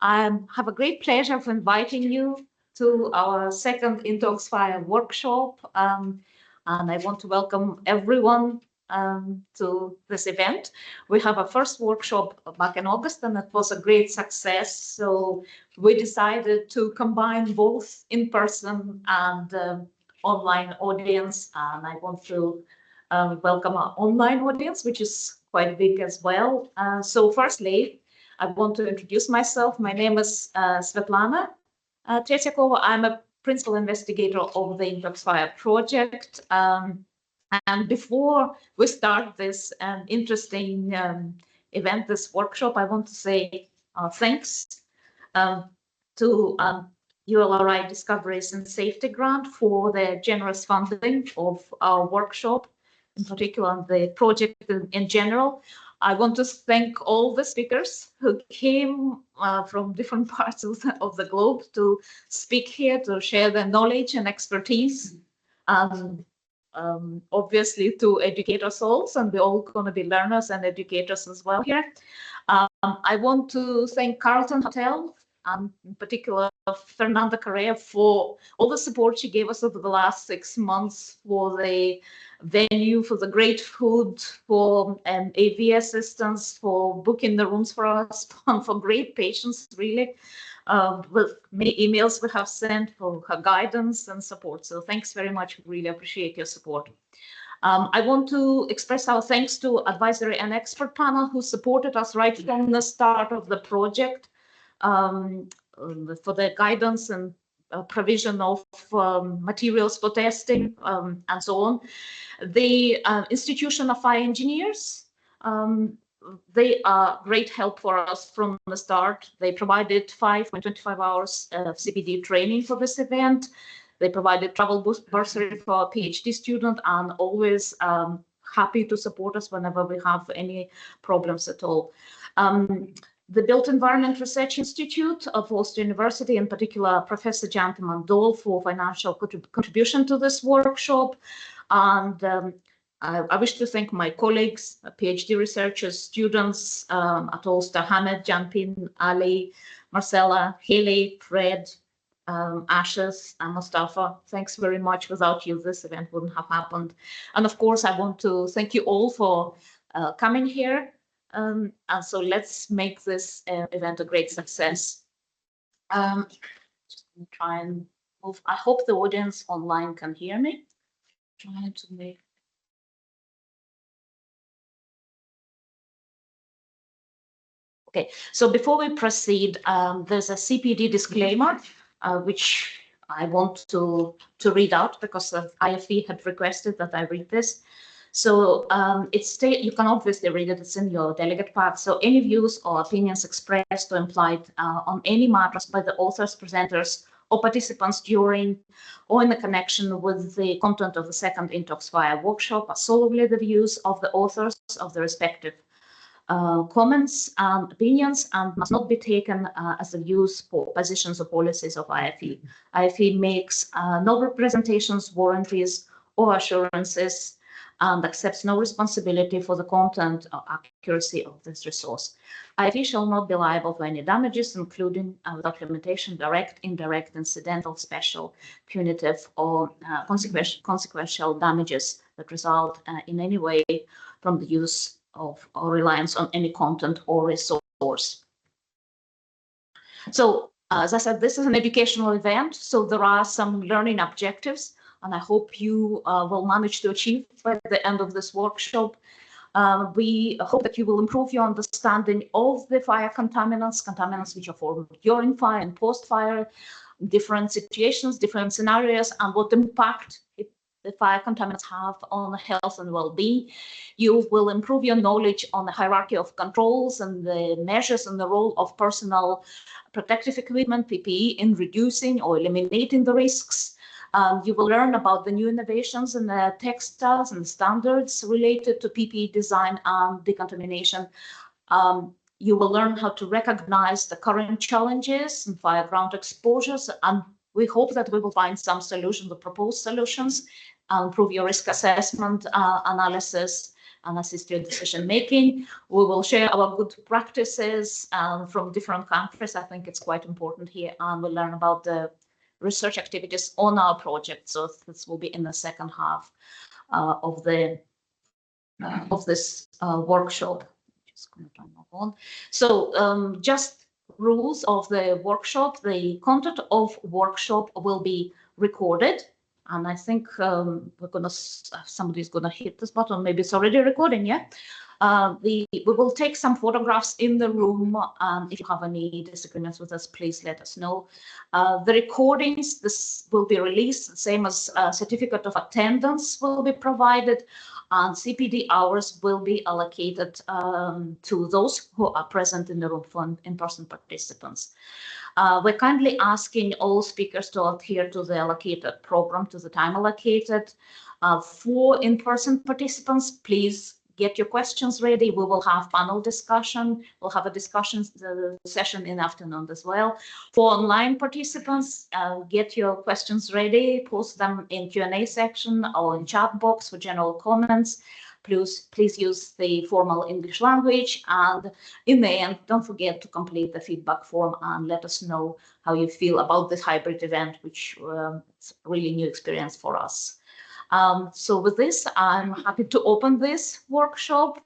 I have a great pleasure of inviting you to our second Intoxfire workshop, and I want to welcome everyone to this event. We have a first workshop back in August, and it was a great success. So we decided to combine both in-person and online audience, and I want to welcome our online audience, which is quite big as well. So firstly, I want to introduce myself. My name is Svetlana Tretsiakova. I'm a principal investigator of the Intoxfire project. And before we start this interesting event, this workshop, I want to say thanks to ULRI Discoveries and Safety Grant for the generous funding of our workshop, in particular the project in general. I want to thank all the speakers who came from different parts of the globe to speak here, to share their knowledge and expertise, and obviously to educate us all, and we're all going to be learners and educators as well here. I want to thank Carlton Hotel, and in particular Fernanda Correa, for all the support she gave us over the last 6 months, for the venue, for the great food, for AV assistance, for booking the rooms for us, for great patience, really, with many emails we have sent, for her guidance and support. So thanks very much. We really appreciate your support. I want to express our thanks to advisory and expert panel who supported us right from the start of the project, for their guidance and provision of materials for testing and so on. The Institution of Fire Engineers, they are great help for us from the start. They provided 5.25 hours of CPD training for this event. They provided travel bursary for a PhD student, and always happy to support us whenever we have any problems at all. The Built Environment Research Institute of Ulster University, in particular, Professor Janty Mandol, for financial contribution to this workshop. And I wish to thank my colleagues, PhD researchers, students at Ulster, Hamid, Janpin, Ali, Marcella, Haley, Fred, Ashes, and Mustafa. Thanks very much. Without you, this event wouldn't have happened. And of course, I want to thank you all for coming here. And so let's make this event a great success. Just try and move. I hope the audience online can hear me. Trying to make. Okay, so before we proceed, there's a CPD disclaimer, which I want to read out because the IFE had requested that I read this. So you can obviously read it, it's in your delegate pack. So any views or opinions expressed or implied on any matters by the authors, presenters, or participants during or in the connection with the content of the second Intoxfire workshop are solely the views of the authors of the respective comments and opinions, and must not be taken as the views for positions or policies of IFE. IFE makes no representations, warranties, or assurances, and accepts no responsibility for the content or accuracy of this resource. IFE shall not be liable for any damages, including without limitation, direct, indirect, incidental, special, punitive, or consequential damages that result in any way from the use of or reliance on any content or resource. So, as I said, this is an educational event, so there are some learning objectives, and I hope you will manage to achieve by the end of this workshop. We hope that you will improve your understanding of the fire contaminants which are formed during fire and post-fire, different situations, different scenarios, and what impact the fire contaminants have on health and well-being. You will improve your knowledge on the hierarchy of controls and the measures and the role of personal protective equipment, PPE, in reducing or eliminating the risks. You will learn about the new innovations in the textiles and standards related to PPE design and decontamination. You will learn how to recognize the current challenges in fire ground exposures, and we hope that we will find some solutions, the proposed solutions, and improve your risk assessment analysis, and assist your decision making. We will share our good practices from different countries. I think it's quite important here, and we'll learn about the research activities on our project. So this will be in the second half of this workshop. Just going to move on. So just rules of the workshop. The content of workshop will be recorded, and I think somebody's gonna hit this button. Maybe it's already recording. Yeah. We will take some photographs in the room. If you have any disagreements with us, please let us know. The recordings, this will be released, same as certificate of attendance will be provided, and CPD hours will be allocated to those who are present in the room for in-person participants. We're kindly asking all speakers to adhere to the allocated program, to the time allocated. For in-person participants, please get your questions ready. We will have panel discussion. We'll have a discussion session in the afternoon as well. For online participants, get your questions ready, post them in Q&A section or in chat box for general comments. Please use the formal English language, and in the end, don't forget to complete the feedback form and let us know how you feel about this hybrid event, which is a really new experience for us. So with this, I'm happy to open this workshop.